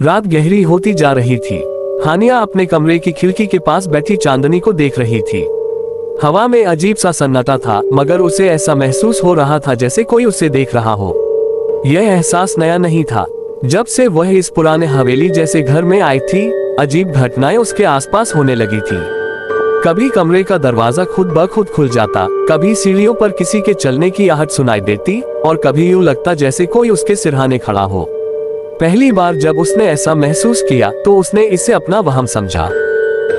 रात गहरी होती जा रही थी। हानिया अपने कमरे की खिड़की के पास बैठी चांदनी को देख रही थी। हवा में अजीब सा सन्नाटा था, मगर उसे ऐसा महसूस हो रहा था जैसे कोई उसे देख रहा हो। यह एहसास नया नहीं था। जब से वह इस पुराने हवेली जैसे घर में आई थी, अजीब घटनाएं उसके आसपास होने लगी थी। कभी कमरे का दरवाजा खुद ब खुद खुल जाता, कभी सीढ़ियों पर किसी के चलने की आहट सुनाई देती, और कभी यूं लगता जैसे कोई उसके सिरहाने खड़ा हो। पहली बार जब उसने ऐसा महसूस किया तो उसने इसे अपना वहम समझा,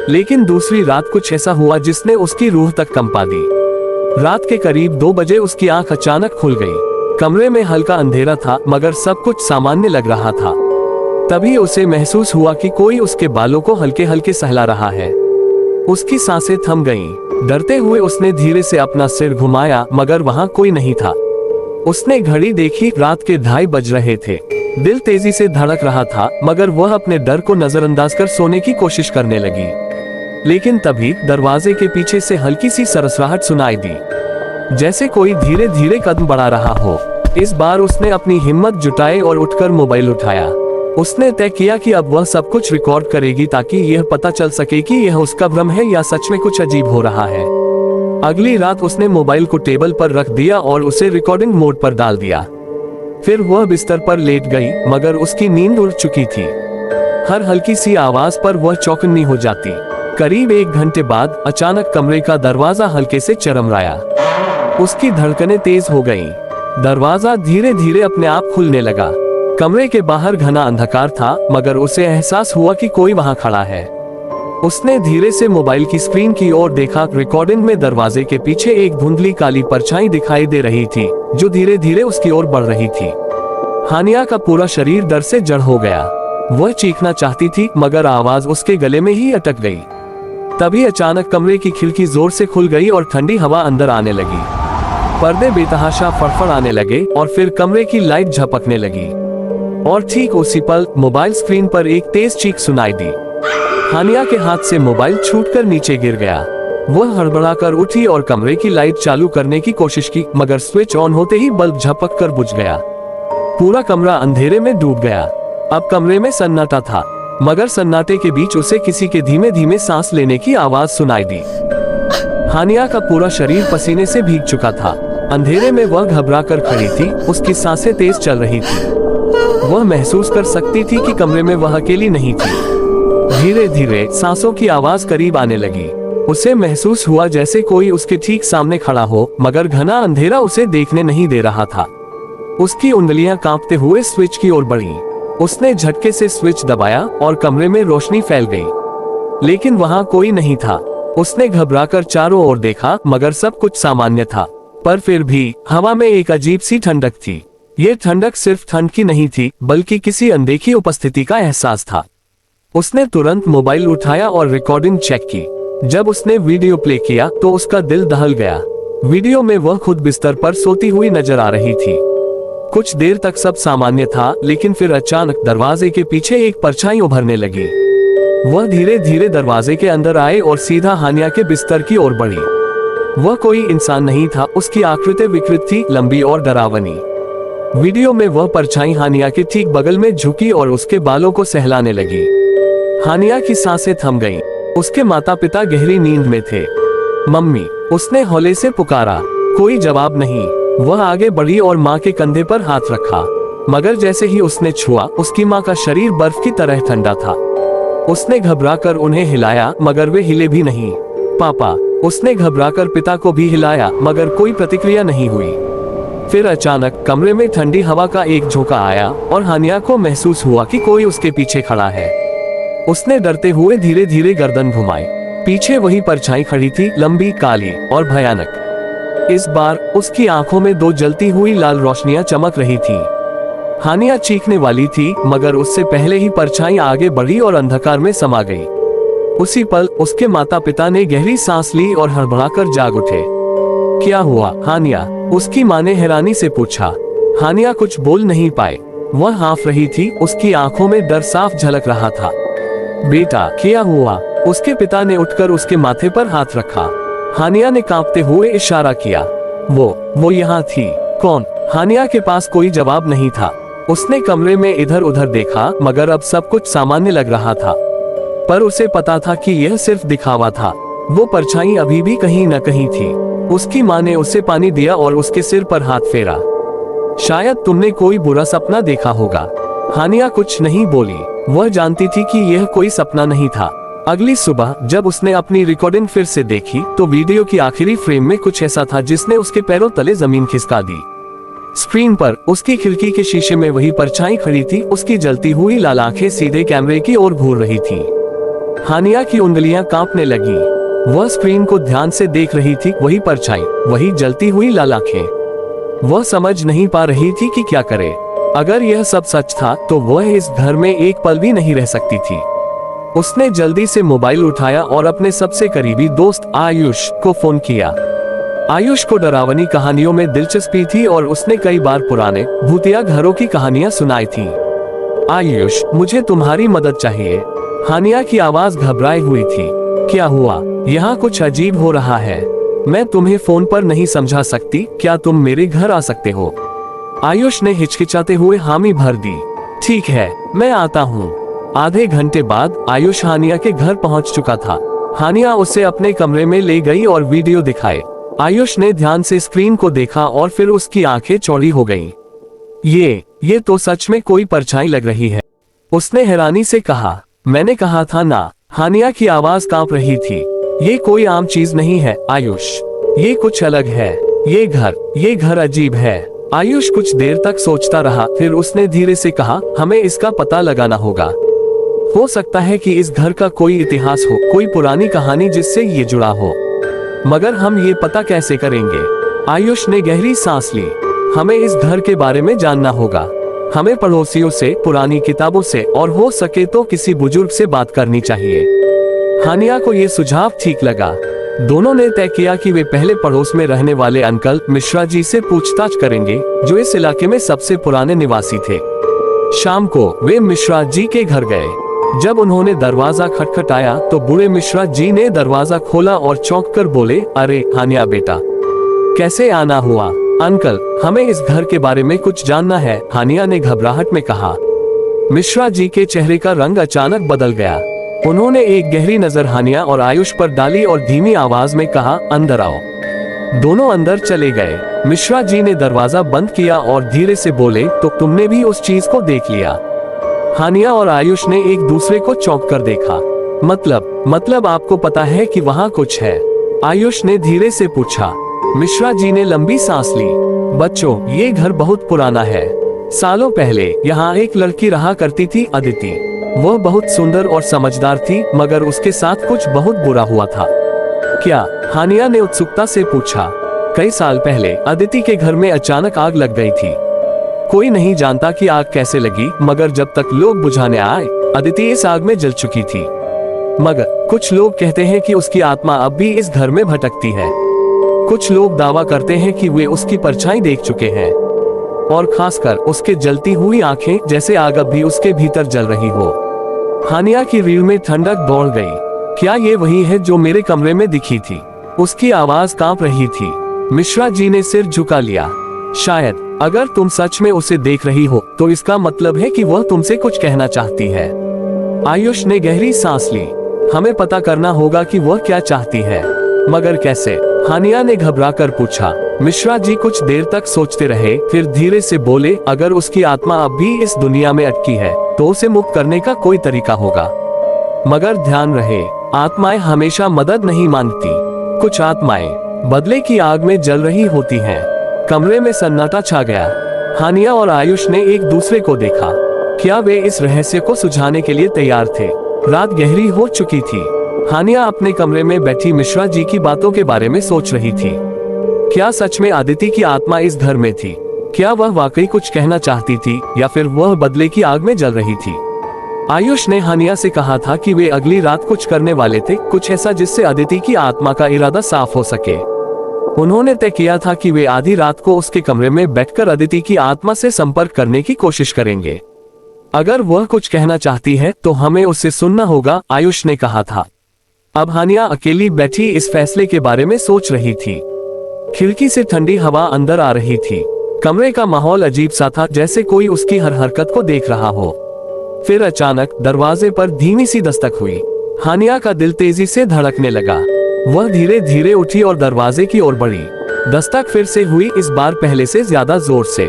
लेकिन दूसरी रात कुछ ऐसा हुआ जिसने उसकी रूह तक कंपा दी। रात के करीब 2 बजे उसकी आंख अचानक खुल गई। कमरे में हल्का अंधेरा था, मगर सब कुछ सामान्य लग रहा था। तभी उसे महसूस हुआ कि कोई उसके बालों को हल्के हल्के सहला रहा है। उसकी सांसें थम गईं। डरते हुए उसने धीरे से अपना सिर घुमाया, मगर वहां कोई नहीं था। उसने घड़ी देखी, रात के 2:30 बज रहे थे। दिल तेजी से धड़क रहा था, मगर वह अपने डर को नजरअंदाज कर सोने की कोशिश करने लगी। लेकिन तभी दरवाजे के पीछे से हल्की सी सरसराहट सुनाई दी, जैसे कोई धीरे धीरे कदम बढ़ा रहा हो। इस बार उसने अपनी हिम्मत जुटाई और उठकर मोबाइल उठाया। उसने तय किया कि अब वह सब कुछ रिकॉर्ड करेगी, ताकि यह पता चल सके कि यह उसका भ्रम है या सच में कुछ अजीब हो रहा है। अगली रात उसने मोबाइल को टेबल पर रख दिया और उसे रिकॉर्डिंग मोड पर डाल दिया। फिर वह बिस्तर पर लेट गई, मगर उसकी नींद उड़ चुकी थी। हर हल्की सी आवाज पर वह चौकन्नी हो जाती। करीब 1 घंटे बाद अचानक कमरे का दरवाजा हल्के से चरमराया। उसकी धड़कनें तेज हो गईं। दरवाजा धीरे धीरे अपने आप खुलने लगा। कमरे के बाहर घना अंधकार था, मगर उसे एहसास हुआ कि कोई वहां खड़ा है। उसने धीरे से मोबाइल की स्क्रीन की ओर देखा। रिकॉर्डिंग में दरवाजे के पीछे एक धुंधली काली परछाई दिखाई दे रही थी, जो धीरे धीरे उसकी ओर बढ़ रही थी। हानिया का पूरा शरीर डर से जड़ हो गया। वह चीखना चाहती थी, मगर आवाज उसके गले में ही अटक गई। तभी अचानक कमरे की खिड़की जोर से खुल गई और ठंडी हवा अंदर आने लगी। पर्दे बेतहाशा फड़फड़ाने लगे और फिर कमरे की लाइट झपकने लगी। और ठीक उसी पल मोबाइल स्क्रीन पर एक तेज चीख सुनाई दी। हानिया के हाथ से मोबाइल छूटकर नीचे गिर गया। वह हड़बड़ाकर उठी और कमरे की लाइट चालू करने की कोशिश की, मगर स्विच ऑन होते ही बल्ब झपक कर बुझ गया। पूरा कमरा अंधेरे में डूब गया। अब कमरे में सन्नाटा था, मगर सन्नाटे के बीच उसे किसी के धीमे धीमे सांस लेने की आवाज सुनाई दी। हानिया का पूरा शरीर पसीने से भीग चुका था। अंधेरे में वह घबराकर खड़ी थी। उसकी सांसें तेज चल रही थी। वह महसूस कर सकती थी कि कमरे में वह अकेली नहीं थी। धीरे धीरे सांसों की आवाज करीब आने लगी। उसे महसूस हुआ जैसे कोई उसके ठीक सामने खड़ा हो, मगर घना अंधेरा उसे देखने नहीं दे रहा था। उसकी उंगलियां कांपते हुए स्विच की ओर बढ़ीं। उसने झटके से स्विच दबाया और कमरे में रोशनी फैल गई, लेकिन वहां कोई नहीं था। उसने घबराकर चारों ओर देखा, मगर सब कुछ सामान्य था। पर फिर भी हवा में एक अजीब सी ठंडक थी। ये ठंडक सिर्फ ठंड की नहीं थी, बल्कि किसी अनदेखी उपस्थिति का एहसास था। उसने तुरंत मोबाइल उठाया और रिकॉर्डिंग चेक की। जब उसने वीडियो प्ले किया तो उसका दिल दहल गया। वीडियो में वह खुद बिस्तर पर सोती हुई नजर आ रही थी। कुछ देर तक सब सामान्य था, लेकिन फिर अचानक दरवाजे के पीछे एक परछाई उभरने लगी। वह धीरे धीरे दरवाजे के अंदर आए और सीधा हानिया के बिस्तर की ओर बढ़ी। वह कोई इंसान नहीं था। उसकी आकृति विकृत थी, लंबी और डरावनी। वीडियो में वह परछाई हानिया के ठीक बगल में झुकी और उसके बालों को सहलाने लगी। हानिया की सांसें थम गईं। उसके माता पिता गहरी नींद में थे। मम्मी, उसने हौले से पुकारा। कोई जवाब नहीं। वह आगे बढ़ी और माँ के कंधे पर हाथ रखा, मगर जैसे ही उसने छुआ, उसकी माँ का शरीर बर्फ की तरह ठंडा था। उसने घबराकर उन्हें हिलाया, मगर वे हिले भी नहीं। पापा, उसने घबराकर पिता को भी हिलाया, मगर कोई प्रतिक्रिया नहीं हुई। फिर अचानक कमरे में ठंडी हवा का एक झोंका आया और हानिया को महसूस हुआ कि कोई उसके पीछे खड़ा है। उसने डरते हुए धीरे धीरे गर्दन घुमाई। पीछे वही परछाई खड़ी थी, लंबी, काली और भयानक। इस बार उसकी आंखों में 2 जलती हुई लाल रोशनियां चमक रही थी। हानिया चीखने वाली थी, मगर उससे पहले ही परछाई आगे बढ़ी और अंधकार में समा गई। उसी पल उसके माता पिता ने गहरी सांस ली और हड़बड़ाकर जाग उठे। क्या हुआ, हानिया? उसकी माँ ने हैरानी से पूछा। हानिया कुछ बोल नहीं पाए। वह हाँफ रही थी। उसकी आंखों में डर साफ झलक रहा था। बेटा, क्या हुआ? उसके पिता ने उठकर उसके माथे पर हाथ रखा। हानिया ने कांपते हुए इशारा किया। वो यहाँ थी। कौन? हानिया के पास कोई जवाब नहीं था। उसने कमरे में इधर उधर देखा, मगर अब सब कुछ सामान्य लग रहा था। पर उसे पता था कि यह सिर्फ दिखावा था। वो परछाई अभी भी कहीं न कहीं थी। उसकी माँ ने उसे पानी दिया और उसके सिर पर हाथ फेरा। शायद तुमने कोई बुरा सपना देखा होगा। हानिया कुछ नहीं बोली। वह जानती थी कि यह कोई सपना नहीं था। अगली सुबह जब उसने अपनी रिकॉर्डिंग फिर से देखी तो वीडियो की आखिरी फ्रेम में कुछ ऐसा था जिसने उसके पैरों तले जमीन खिसका दी। स्क्रीन पर उसकी खिड़की के शीशे में वही परछाई खड़ी थी। उसकी जलती हुई लाल आंखें सीधे कैमरे की ओर घूर रही थी। हानिया की उंगलियां कांपने लगी। वह स्क्रीन को ध्यान से देख रही थी। वही परछाई, वही जलती हुई लाल आंखें। वह समझ नहीं पा रही थी कि क्या करे। अगर यह सब सच था तो वह इस घर में एक पल भी नहीं रह सकती थी। उसने जल्दी से मोबाइल उठाया और अपने सबसे करीबी दोस्त आयुष को फोन किया। आयुष को डरावनी कहानियों में दिलचस्पी थी और उसने कई बार पुराने भूतिया घरों की कहानियां सुनाई थी। आयुष, मुझे तुम्हारी मदद चाहिए। हानिया की आवाज घबराई हुई थी। क्या हुआ? यहाँ कुछ अजीब हो रहा है। मैं तुम्हें फोन पर नहीं समझा सकती। क्या तुम मेरे घर आ सकते हो? आयुष ने हिचकिचाते हुए हामी भर दी। ठीक है, मैं आता हूँ। आधे घंटे बाद आयुष हानिया के घर पहुँच चुका था। हानिया उसे अपने कमरे में ले गई और वीडियो दिखाए। आयुष ने ध्यान से स्क्रीन को देखा और फिर उसकी आंखें चौड़ी हो गईं। ये तो सच में कोई परछाई लग रही है। उसने हैरानी से कहा। मैंने कहा था ना। हानिया की आवाज कांप रही थी। ये कोई आम चीज नहीं है आयुष। ये कुछ अलग है। ये घर अजीब है। आयुष कुछ देर तक सोचता रहा, फिर उसने धीरे से कहा, हमें इसका पता लगाना होगा। हो सकता है कि इस घर का कोई इतिहास हो, कोई पुरानी कहानी जिससे ये जुड़ा हो। मगर हम ये पता कैसे करेंगे? आयुष ने गहरी सांस ली। हमें इस घर के बारे में जानना होगा। हमें पड़ोसियों से, पुरानी किताबों से और हो सके तो किसी बुजुर्ग से बात करनी चाहिए। हानिया को ये सुझाव ठीक लगा। दोनों ने तय किया कि वे पहले पड़ोस में रहने वाले अंकल मिश्रा जी से पूछताछ करेंगे, जो इस इलाके में सबसे पुराने निवासी थे। शाम को वे मिश्रा जी के घर गए। जब उन्होंने दरवाजा खटखटाया तो बूढ़े मिश्रा जी ने दरवाजा खोला और चौंक कर बोले, अरे हानिया बेटा, कैसे आना हुआ? अंकल, हमें इस घर के बारे में कुछ जानना है, हानिया ने घबराहट में कहा। मिश्रा जी के चेहरे का रंग अचानक बदल गया। उन्होंने एक गहरी नजर हानिया और आयुष पर डाली और धीमी आवाज में कहा, अंदर आओ। दोनों अंदर चले गए। मिश्रा जी ने दरवाजा बंद किया और धीरे से बोले, तो तुमने भी उस चीज को देख लिया? हानिया और आयुष ने एक दूसरे को चौंक कर देखा। मतलब आपको पता है कि वहाँ कुछ है? आयुष ने धीरे से पूछा। मिश्रा जी ने लंबी सांस ली। बच्चों, ये घर बहुत पुराना है। सालों पहले यहाँ एक लड़की रहा करती थी, अदिति। वह बहुत सुंदर और समझदार थी, मगर उसके साथ कुछ बहुत बुरा हुआ था। क्या? हानिया ने उत्सुकता से पूछा। कई साल पहले अदिति के घर में अचानक आग लग गई थी। कोई नहीं जानता कि आग कैसे लगी, मगर जब तक लोग बुझाने आए, अदिति इस आग में जल चुकी थी। मगर कुछ लोग कहते हैं कि उसकी आत्मा अब भी इस घर में भटकती है। कुछ लोग दावा करते हैं कि वे उसकी परछाई देख चुके हैं, और खासकर उसके जलती हुई आंखें, जैसे आग अब भी उसके भीतर जल रही हो। हानिया की रीढ़ में ठंडक दौड़ गई। क्या ये वही है जो मेरे कमरे में दिखी थी? उसकी आवाज कांप रही थी। मिश्रा जी ने सिर झुका लिया। शायद। अगर तुम सच में उसे देख रही हो तो इसका मतलब है कि वह तुमसे कुछ कहना चाहती है। आयुष ने गहरी सांस ली। हमें पता करना होगा कि वह क्या चाहती है। मगर कैसे? हानिया ने घबराकर पूछा। मिश्रा जी कुछ देर तक सोचते रहे, फिर धीरे से बोले, अगर उसकी आत्मा अब भी इस दुनिया में अटकी है तो उसे मुक्त करने का कोई तरीका होगा। मगर ध्यान रहे, आत्माएं हमेशा मदद नहीं मांगती। कुछ आत्माएं बदले की आग में जल रही होती हैं। कमरे में सन्नाटा छा गया। हानिया और आयुष ने एक दूसरे को देखा। क्या वे इस रहस्य को सुझाने के लिए तैयार थे? रात गहरी हो चुकी थी। हानिया अपने कमरे में बैठी मिश्रा जी की बातों के बारे में सोच रही थी। क्या सच में अदिति की आत्मा इस घर में थी? क्या वह वाकई कुछ कहना चाहती थी, या फिर वह बदले की आग में जल रही थी? आयुष ने हानिया से कहा था कि वे अगली रात कुछ करने वाले थे, कुछ ऐसा जिससे अदिति की आत्मा का इरादा साफ हो सके। उन्होंने तय किया था कि वे आधी रात को उसके कमरे में बैठकर अदिति की आत्मा से संपर्क करने की कोशिश करेंगे। अगर वह कुछ कहना चाहती है तो हमें उससे सुनना होगा, आयुष ने कहा था। अब हानिया अकेली बैठी इस फैसले के बारे में सोच रही थी। खिड़की से ठंडी हवा अंदर आ रही थी। कमरे का माहौल अजीब सा था, जैसे कोई उसकी हर हरकत को देख रहा हो। फिर अचानक दरवाजे पर धीमी सी दस्तक हुई। हानिया का दिल तेजी से धड़कने लगा। वह धीरे धीरे उठी और दरवाजे की ओर बढ़ी। दस्तक फिर से हुई, इस बार पहले से ज्यादा जोर से।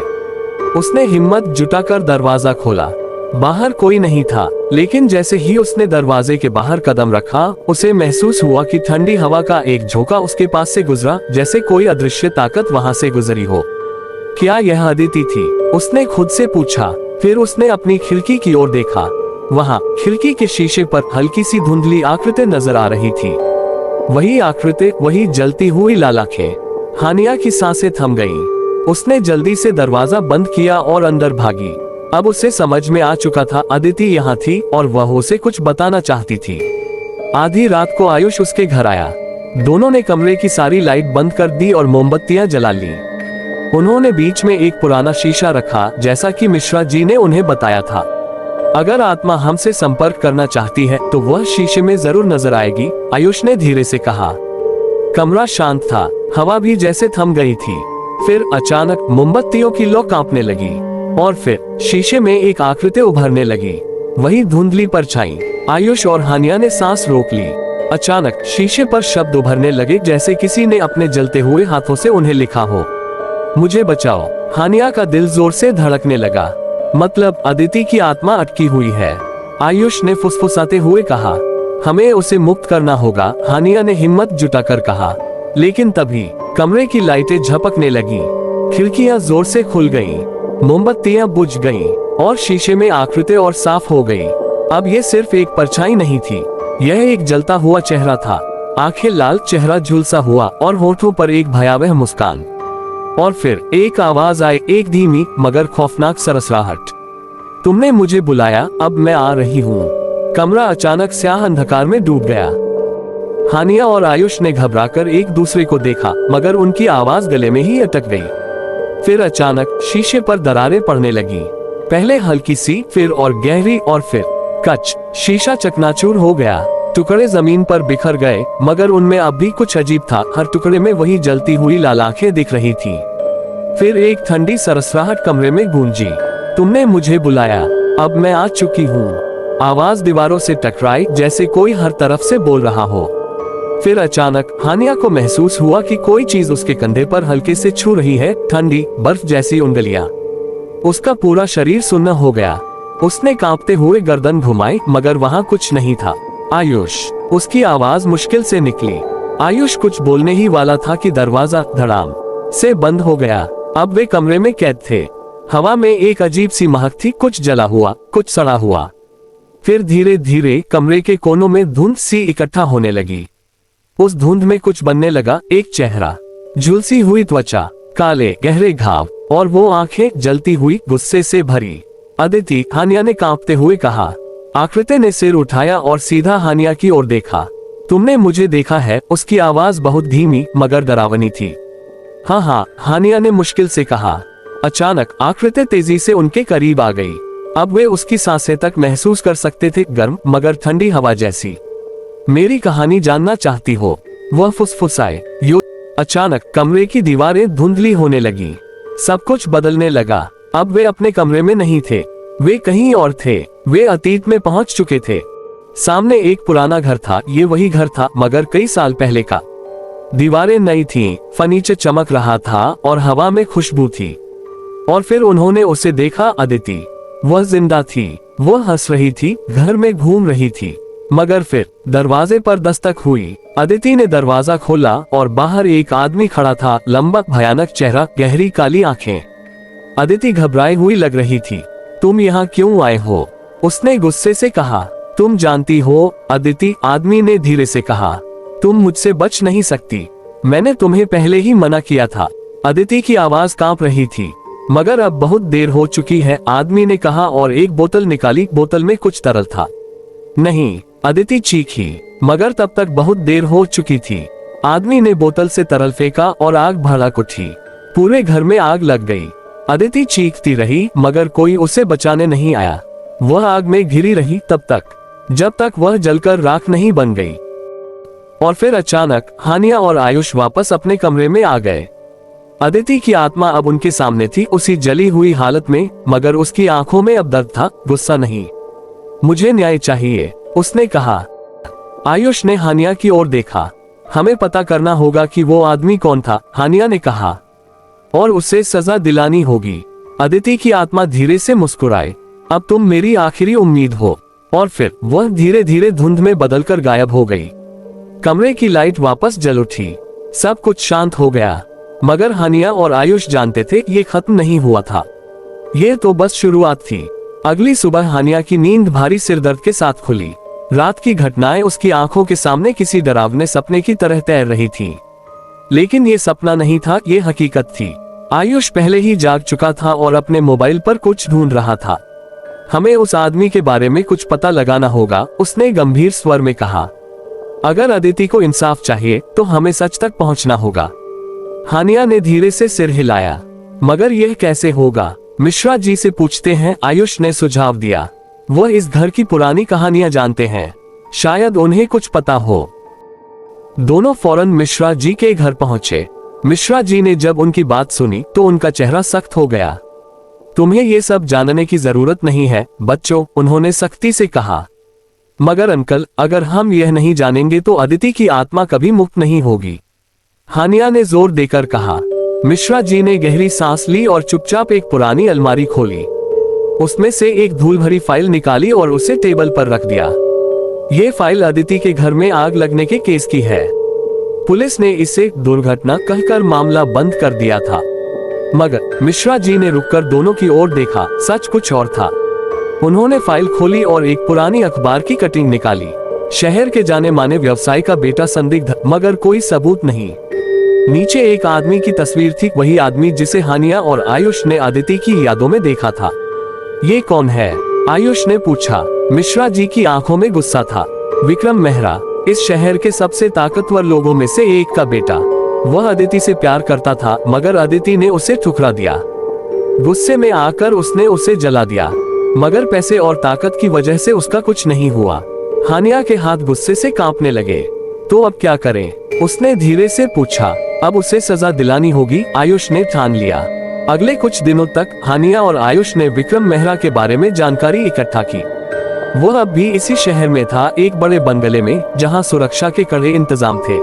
उसने हिम्मत जुटाकर दरवाजा खोला। बाहर कोई नहीं था, लेकिन जैसे ही उसने दरवाजे के बाहर कदम रखा, उसे महसूस हुआ कि ठंडी हवा का एक झोंका उसके पास से गुजरा, जैसे कोई अदृश्य ताकत वहां से गुजरी हो। क्या यह अदिति थी? उसने खुद से पूछा। फिर उसने अपनी खिड़की की ओर देखा। वहां खिड़की के शीशे पर हल्की सी धुंधली आकृति नजर आ रही थी। वही आकृति, वही जलती हुई लाल आंखें। हानिया की सांसें थम गईं। उसने जल्दी से दरवाजा बंद किया और अंदर भागी। अब उसे समझ में आ चुका था, अदिति यहाँ थी और वह उसे कुछ बताना चाहती थी। आधी रात को आयुष उसके घर आया। दोनों ने कमरे की सारी लाइट बंद कर दी और मोमबत्तियां जला ली। उन्होंने बीच में एक पुराना शीशा रखा, जैसा कि मिश्रा जी ने उन्हें बताया था। अगर आत्मा हमसे संपर्क करना चाहती है तो वह शीशे में जरूर नजर आएगी, आयुष ने धीरे से कहा। कमरा शांत था, हवा भी जैसे थम गई थी। फिर अचानक मोमबत्तियों की लौ कांपने लगी और फिर शीशे में एक आकृति उभरने लगी, वही धुंधली परछाई। आयुष और हानिया ने सांस रोक ली। अचानक शीशे पर शब्द उभरने लगे, जैसे किसी ने अपने जलते हुए हाथों से उन्हें लिखा हो, मुझे बचाओ। हानिया का दिल जोर से धड़कने लगा। मतलब अदिति की आत्मा अटकी हुई है। आयुष ने फुसफुसाते हुए कहा, हमें उसे मुक्त करना होगा। हानिया ने हिम्मत जुटाकर कहा। लेकिन तभी कमरे की लाइटें झपकने लगी, खिड़कियां जोर से खुल गईं, मोमबत्तियां बुझ गईं और शीशे में आकृति और साफ हो गई। अब ये सिर्फ एक परछाई नहीं थी, यह एक जलता हुआ चेहरा था। आंखें लाल, चेहरा झुलसा हुआ और होठों पर एक भयावह मुस्कान। और फिर एक आवाज आई, एक धीमी मगर खौफनाक सरसराहट, तुमने मुझे बुलाया, अब मैं आ रही हूँ। कमरा अचानक स्याह अंधकार में डूब गया। हानिया और आयुष ने घबराकर एक दूसरे को देखा, मगर उनकी आवाज गले में ही अटक गई। फिर अचानक शीशे पर दरारें पड़ने लगी, पहले हल्की सी, फिर और गहरी, और फिर कच। शीशा चकनाचूर हो गया, टुकड़े जमीन पर बिखर गए, मगर उनमें अब भी कुछ अजीब था। हर टुकड़े में वही जलती हुई लाल आंखें दिख रही थी। फिर एक ठंडी सरसराहट कमरे में गूंजी, तुमने मुझे बुलाया, अब मैं आ चुकी हूँ। आवाज दीवारों से टकराई, जैसे कोई हर तरफ से बोल रहा हो। फिर अचानक हानिया को महसूस हुआ कि कोई चीज उसके कंधे पर हल्के से छू रही है, ठंडी बर्फ जैसी उंगलियां। उसका पूरा शरीर सुन्न हो गया। उसने कांपते हुए गर्दन घुमाई, मगर वहां कुछ नहीं था। आयुष, उसकी आवाज मुश्किल से निकली। आयुष कुछ बोलने ही वाला था कि दरवाजा धड़ाम से बंद हो गया। अब वे कमरे में कैद थे। हवा में एक अजीब सी महक थी, कुछ जला हुआ, कुछ सड़ा हुआ। फिर धीरे धीरे कमरे के कोनों में धुंध सी इकट्ठा होने लगी। उस धुंध में कुछ बनने लगा, एक चेहरा, झुलसी हुई त्वचा, काले गहरे घाव और वो आंखें जलती हुई, गुस्से से भरी। अदिति, हानिया ने कांपते हुए कहा। आकृति ने सिर उठाया और सीधा हानिया की ओर देखा। तुमने मुझे देखा है? उसकी आवाज बहुत धीमी मगर डरावनी थी। हाँ हाँ, हानिया ने मुश्किल से कहा। अचानक आकृति तेजी से उनके करीब आ गई। अब वे उसकी सांसें तक महसूस कर सकते थे, गर्म मगर ठंडी हवा जैसी। मेरी कहानी जानना चाहती हो? वह फुसफुसाए। अचानक कमरे की दीवारें धुंधली होने लगी, सब कुछ बदलने लगा। अब वे अपने कमरे में नहीं थे, वे कहीं और थे। वे अतीत में पहुंच चुके थे। सामने एक पुराना घर था, ये वही घर था मगर कई साल पहले का। दीवारें नई थीं, फर्नीचर चमक रहा था और हवा में खुशबू थी। और फिर उन्होंने उसे देखा, अदिति। वह जिंदा थी, वह हंस रही थी, घर में घूम रही थी। मगर फिर दरवाजे पर दस्तक हुई। अदिति ने दरवाजा खोला और बाहर एक आदमी खड़ा था, लंबा भयानक चेहरा, गहरी काली आंखें। अदिति घबराई हुई लग रही थी। तुम यहाँ क्यों आए हो? उसने गुस्से से कहा। तुम जानती हो अदिति, आदमी ने धीरे से कहा, तुम मुझसे बच नहीं सकती। मैंने तुम्हें पहले ही मना किया था। अदिति की आवाज कांप रही थी। मगर अब बहुत देर हो चुकी है, आदमी ने कहा और एक बोतल निकाली। बोतल में कुछ तरल था। नहीं, अदिति चीखी, मगर तब तक बहुत देर हो चुकी थी। आदमी ने बोतल से तरल फेंका और आग भड़क उठी। पूरे घर में आग लग गई। अदिति चीखती रही मगर कोई उसे बचाने नहीं आया। वह आग में घिरी रही तब तक, जब तक वह जलकर राख नहीं बन गई। और फिर अचानक हानिया और आयुष वापस अपने कमरे में आ गए। अदिति की आत्मा अब उनके सामने थी, उसी जली हुई हालत में, मगर उसकी आंखों में अब दर्द था, गुस्सा नहीं। मुझे न्याय चाहिए, उसने कहा। आयुष ने हानिया की ओर देखा। हमें पता करना होगा कि वो आदमी कौन था, हानिया ने कहा, और उसे सजा दिलानी होगी। अदिति की आत्मा धीरे से मुस्कुराए। अब तुम मेरी आखिरी उम्मीद हो। और फिर वह धीरे धीरे धुंध में बदलकर गायब हो गई। कमरे की लाइट वापस जल उठी। सब कुछ शांत हो गया, मगर हानिया और आयुष जानते थे ये खत्म नहीं हुआ था। ये तो बस शुरुआत थी। अगली सुबह हानिया की नींद भारी सिरदर्द के साथ खुली। रात की घटनाएं उसकी आंखों के सामने किसी डरावने सपने की तरह तैर रही थी। लेकिन ये सपना नहीं था, ये हकीकत थी। आयुष पहले ही जाग चुका था और अपने मोबाइल पर कुछ ढूंढ रहा था। हमें उस आदमी के बारे में कुछ पता लगाना होगा, उसने गंभीर स्वर में कहा। अगर अदिति को इंसाफ चाहिए तो हमें सच तक पहुंचना होगा। हानिया ने धीरे से सिर हिलाया। मगर यह कैसे होगा? मिश्रा जी से पूछते हैं, आयुष ने सुझाव दिया। वह इस घर की पुरानी कहानियां जानते हैं, शायद उन्हें कुछ पता हो। दोनों फौरन मिश्रा जी के घर पहुंचे। मिश्रा जी ने जब उनकी बात सुनी तो उनका चेहरा सख्त हो गया। तुम्हें ये सब जानने की जरूरत नहीं है बच्चों, उन्होंने सख्ती से कहा। मगर अंकल, अगर हम यह नहीं जानेंगे तो अदिति की आत्मा कभी मुक्त नहीं होगी, हानिया ने जोर देकर कहा। मिश्रा जी ने गहरी सांस ली और चुपचाप एक पुरानी अलमारी खोली। उसमें से एक धूल भरी फाइल निकाली और उसे टेबल पर रख दिया। ये फाइल अदिति के घर में आग लगने के केस की है। पुलिस ने इसे दुर्घटना कहकर मामला बंद कर दिया था। मगर मिश्रा जी ने रुककर दोनों की ओर देखा, सच कुछ और था। उन्होंने फाइल खोली और एक पुरानी अखबार की कटिंग निकाली। शहर के जाने माने व्यवसायी का बेटा संदिग्ध, मगर कोई सबूत नहीं। नीचे एक आदमी की तस्वीर थी, वही आदमी जिसे हानिया और आयुष ने अदिति की यादों में देखा था। ये कौन है? आयुष ने पूछा। मिश्रा जी की आंखों में गुस्सा था। विक्रम मेहरा, इस शहर के सबसे ताकतवर लोगों में से एक का बेटा। वह अदिति से प्यार करता था, मगर अदिति ने उसे ठुकरा दिया। गुस्से में आकर उसने उसे जला दिया, मगर पैसे और ताकत की वजह से उसका कुछ नहीं हुआ। हानिया के हाथ गुस्से से कांपने लगे। तो अब क्या करें? उसने धीरे से पूछा। अब उसे सजा दिलानी होगी, आयुष ने ठान लिया। अगले कुछ दिनों तक हानिया और आयुष ने विक्रम मेहरा के बारे में जानकारी इकट्ठा की। वह अब भी इसी शहर में था, एक बड़े बंगले में, जहां सुरक्षा के कड़े इंतजाम थे।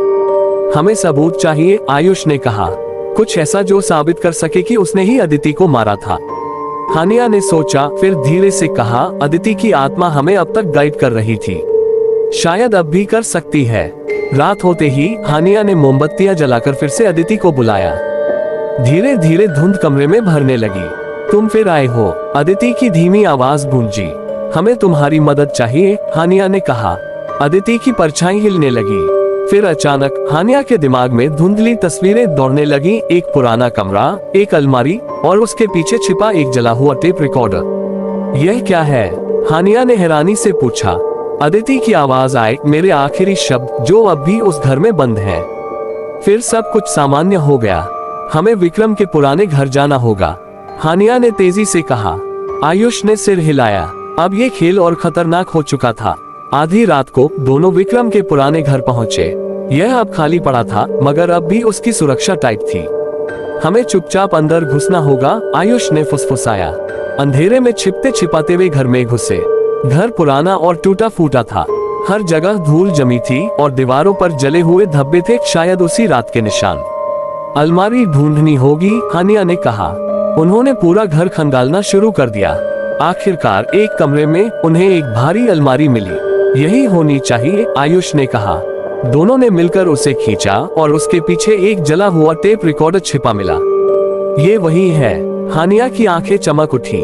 हमें सबूत चाहिए, आयुष ने कहा। कुछ ऐसा जो साबित कर सके कि उसने ही अदिति को मारा था। हानिया ने सोचा, फिर धीरे से कहा, अदिति की आत्मा हमें अब तक गाइड कर रही थी, शायद अब भी कर सकती है। रात होते ही हानिया ने मोमबत्तियां जलाकर फिर से अदिति को बुलाया। धीरे धीरे धुंध कमरे में भरने लगी। तुम फिर आए हो, अदिति की धीमी आवाज गूंजी। हमें तुम्हारी मदद चाहिए, हानिया ने कहा। अदिति की परछाई हिलने लगी। फिर अचानक हानिया के दिमाग में धुंधली तस्वीरें दौड़ने लगी। एक पुराना कमरा, एक अलमारी और उसके पीछे छिपा एक जला हुआ टेप रिकॉर्डर। यह क्या है? हानिया ने हैरानी से पूछा। अदिति की आवाज आए, मेरे आखिरी शब्द जो अब भी उस घर में बंद है। फिर सब कुछ सामान्य हो गया। हमें विक्रम के पुराने घर जाना होगा, हानिया ने तेजी से कहा। आयुष ने सिर हिलाया। अब ये खेल और खतरनाक हो चुका था। आधी रात को दोनों विक्रम के पुराने घर पहुंचे। यह अब खाली पड़ा था, मगर अब भी उसकी सुरक्षा टाइट थी। हमें चुपचाप अंदर घुसना होगा, आयुष ने फुसफुसाया। अंधेरे में छिपते छिपाते वे घर में घुसे। घर पुराना और टूटा फूटा था। हर जगह धूल जमी थी और दीवारों पर जले हुए धब्बे थे, शायद उसी रात के निशान। अलमारी ढूंढनी होगी, हानिया ने कहा। उन्होंने पूरा घर खंगालना शुरू कर दिया। आखिरकार एक कमरे में उन्हें एक भारी अलमारी मिली। यही होनी चाहिए, आयुष ने कहा। दोनों ने मिलकर उसे खींचा और उसके पीछे एक जला हुआ टेप रिकॉर्डर छिपा मिला। ये वही है, हानिया की आंखें चमक उठी।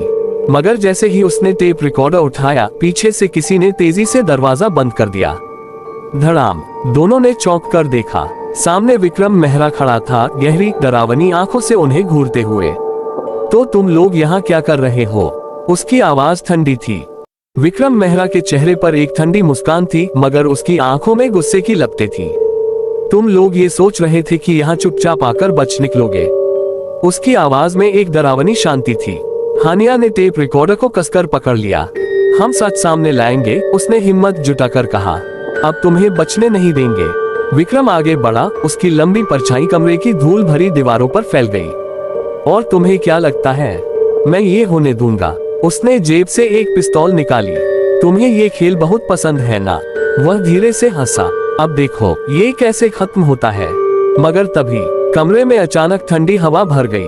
मगर जैसे ही उसने टेप रिकॉर्डर उठाया, पीछे से किसी ने तेजी से दरवाजा बंद कर दिया। धड़ाम। दोनों ने चौंक कर देखा। सामने विक्रम मेहरा खड़ा था, गहरी डरावनी आंखों से उन्हें घूरते हुए। तो तुम लोग यहाँ क्या कर रहे हो? उसकी आवाज ठंडी थी। विक्रम मेहरा के चेहरे पर एक ठंडी मुस्कान थी, मगर उसकी आंखों में गुस्से की लपटें थीं। तुम लोग ये सोच रहे थे कि यहाँ चुपचाप आकर बच निकलोगे? उसकी आवाज में एक डरावनी शांति थी। हानिया ने टेप रिकॉर्डर को कसकर पकड़ लिया। हम सच सामने लाएंगे, उसने हिम्मत जुटाकर कहा। अब तुम्हें बचने नहीं देंगे। विक्रम आगे बढ़ा, उसकी लंबी परछाई कमरे की धूल भरी दीवारों पर फैल गई। और तुम्हें क्या लगता है मैं ये होने दूंगा? उसने जेब से एक पिस्तौल निकाली। तुम्हें ये खेल बहुत पसंद है ना? वह धीरे से हंसा। अब देखो ये कैसे खत्म होता है। मगर तभी कमरे में अचानक ठंडी हवा भर गई।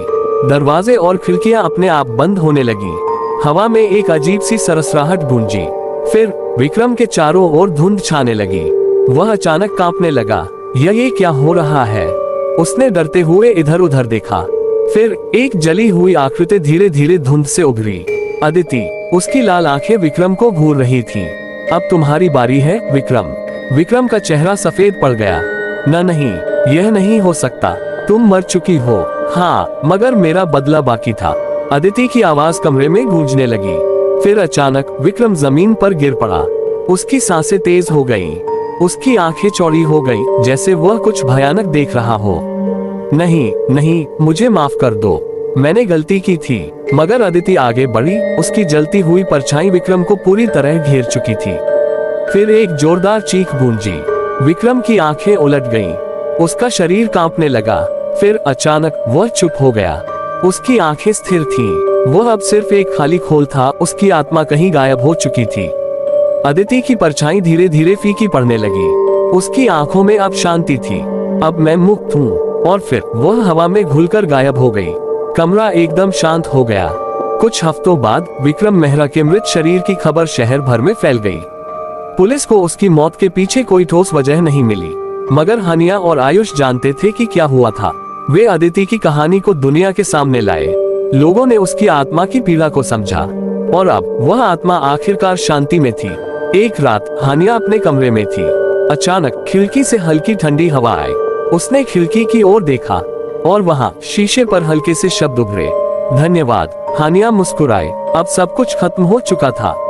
दरवाजे और खिड़कियां अपने आप बंद होने लगी। हवा में एक अजीब सी सरसराहट गूंजी। फिर विक्रम के चारों ओर धुंध छाने लगी। वह अचानक कांपने लगा। ये क्या हो रहा है? उसने डरते हुए इधर उधर देखा। फिर एक जली हुई आकृति धीरे धीरे धुंध से उभरी। अदिति। उसकी लाल आंखें विक्रम को घूर रही थीं। अब तुम्हारी बारी है विक्रम। विक्रम का चेहरा सफेद पड़ गया। नहीं, यह नहीं हो सकता। तुम मर चुकी हो। हाँ, मगर मेरा बदला बाकी था। अदिति की आवाज कमरे में गूंजने लगी। फिर अचानक विक्रम जमीन पर गिर पड़ा। उसकी सांसें तेज हो गईं। उसकी आंखें चौड़ी हो गईं, जैसे वह कुछ भयानक देख रहा हो। नहीं नहीं, मुझे माफ कर दो, मैंने गलती की थी। मगर अदिति आगे बढ़ी। उसकी जलती हुई परछाई विक्रम को पूरी तरह घेर चुकी थी। फिर एक जोरदार चीख गूंजी। विक्रम की आंखें उलट गईं। उसका शरीर कांपने लगा। फिर अचानक वह चुप हो गया। उसकी आंखें स्थिर थीं। वह अब सिर्फ एक खाली खोल था। उसकी आत्मा कहीं गायब हो चुकी थी। अदिति की परछाई धीरे धीरे फीकी पड़ने लगी। उसकी आंखों में अब शांति थी। अब मैं मुक्त हूँ। और फिर वह हवा में घुलकर गायब हो गई। कमरा एकदम शांत हो गया। कुछ हफ्तों बाद विक्रम मेहरा के मृत शरीर की खबर शहर भर में फैल गई। पुलिस को उसकी मौत के पीछे कोई ठोस वजह नहीं मिली। मगर हानिया और आयुष जानते थे कि क्या हुआ था। वे अदिति की कहानी को दुनिया के सामने लाए। लोगों ने उसकी आत्मा की पीड़ा को समझा। और अब वह आत्मा आखिरकार शांति में थी। एक रात हानिया अपने कमरे में थी। अचानक खिड़की से हल्की ठंडी हवा आई। उसने खिड़की की ओर देखा और वहां शीशे पर हल्के से शब्द उभरे। धन्यवाद। हानिया मुस्कुराए। अब सब कुछ खत्म हो चुका था।